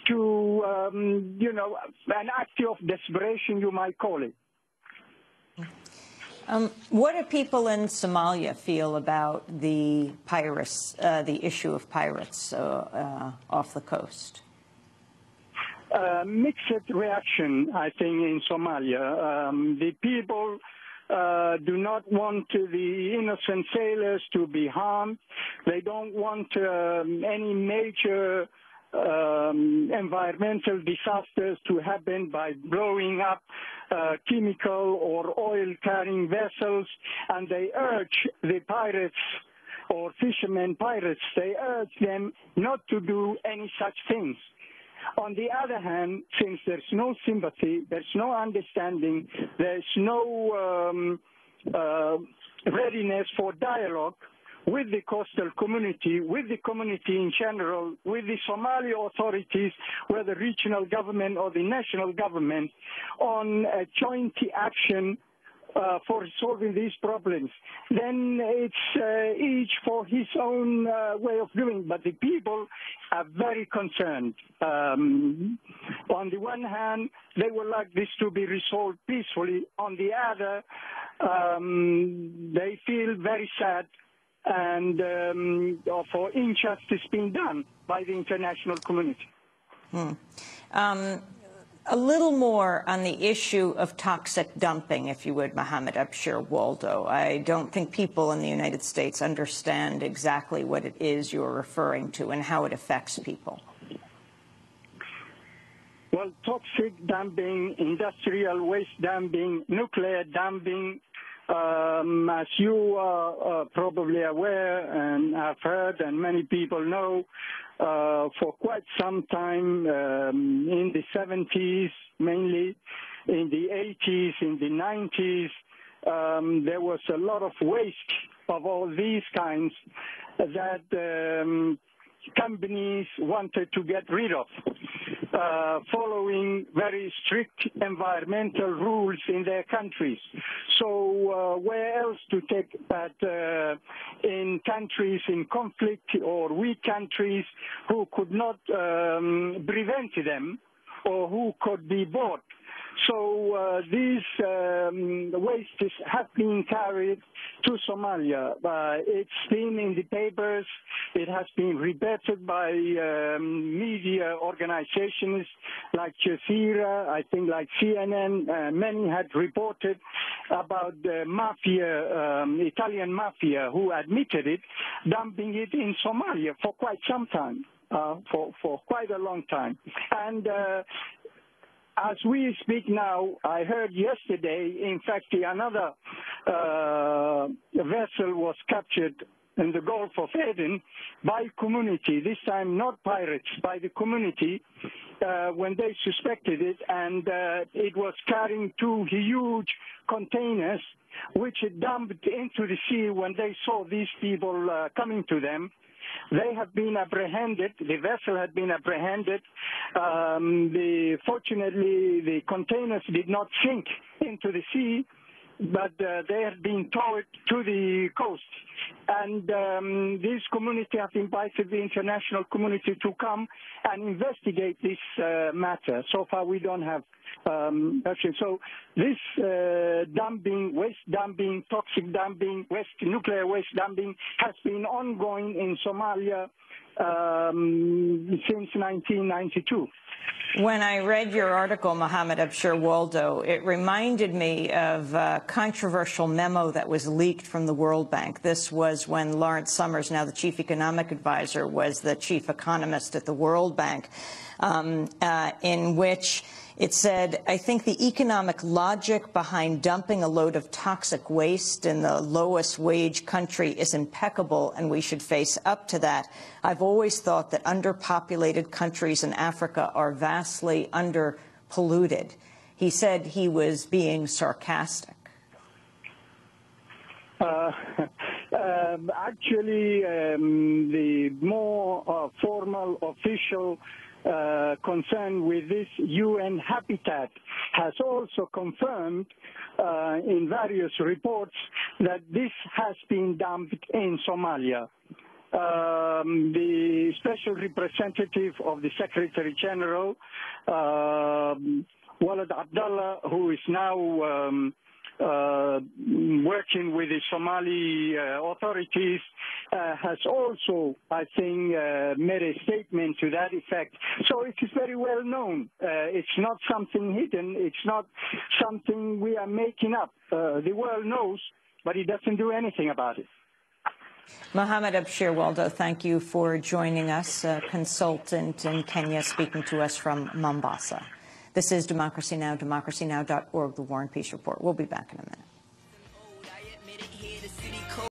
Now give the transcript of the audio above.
to, an act of desperation, you might call it. What do people in Somalia feel about the pirates, the issue of pirates off the coast? Mixed reaction, I think, in Somalia. The people do not want the innocent sailors to be harmed. They don't want any major environmental disasters to happen by blowing up chemical or oil-carrying vessels, and they urge the pirates or fishermen pirates, they urge them not to do any such things. On the other hand, since there's no sympathy, there's no understanding, there's no readiness for dialogue with the coastal community, with the community in general, with the Somali authorities, whether regional government or the national government, on a joint action for solving these problems, then it's each for his own way of doing. But the people are very concerned. On the one hand, they would like this to be resolved peacefully. On the other, they feel very sad and for injustice being done by the international community. A little more on the issue of toxic dumping, if you would, Mohammed Abshir Waldo. I don't think people in the United States understand exactly what it is you're referring to and how it affects people. Well, toxic dumping, industrial waste dumping, nuclear dumping, as you are probably aware and have heard and many people know, for quite some time, in the 70s mainly, in the 80s, in the 90s, there was a lot of waste of all these kinds that companies wanted to get rid of, following very strict environmental rules in their countries. So where else to take that in countries in conflict or weak countries who could not prevent them or who could be bought? So these wastes have been carried to Somalia. It's been in the papers. It has been reported by media organizations like Jazeera, I think like CNN. Many had reported about the mafia, Italian mafia, who admitted it, dumping it in Somalia for quite some time, for quite a long time. And as we speak now, I heard yesterday, in fact, another vessel was captured in the Gulf of Aden by community, this time not pirates, by the community, when they suspected it, and it was carrying two huge containers, which it dumped into the sea when they saw these people coming to them. They have been apprehended. The vessel had been apprehended. Fortunately, the containers did not sink into the sea, but they have been towed to the coast. And this community have invited the international community to come and investigate this matter. So far, we don't have action. So this dumping, waste dumping, toxic dumping, nuclear waste dumping has been ongoing in Somalia since 1992. When I read your article, Mohammed Abshir Waldo, it reminded me of a controversial memo that was leaked from the World Bank. This was when Lawrence Summers, now the chief economic advisor, was the chief economist at the World Bank, in which it said, I think the economic logic behind dumping a load of toxic waste in the lowest wage country is impeccable, and we should face up to that. I've always thought that underpopulated countries in Africa are vastly underpolluted. He said he was being sarcastic. Actually, the more formal, official concern with this UN Habitat has also confirmed in various reports that this has been dumped in Somalia. the special representative of the Secretary General, Walid Abdullah, who is now working with the Somali authorities, has also, I think, made a statement to that effect. So it is very well known. It's not something hidden. It's not something we are making up. The world knows, but it doesn't do anything about it. Mohammed Abshir Waldo, thank you for joining us, a consultant in Kenya, speaking to us from Mombasa. This is Democracy Now!, democracynow.org, The War and Peace Report. We'll be back in a minute.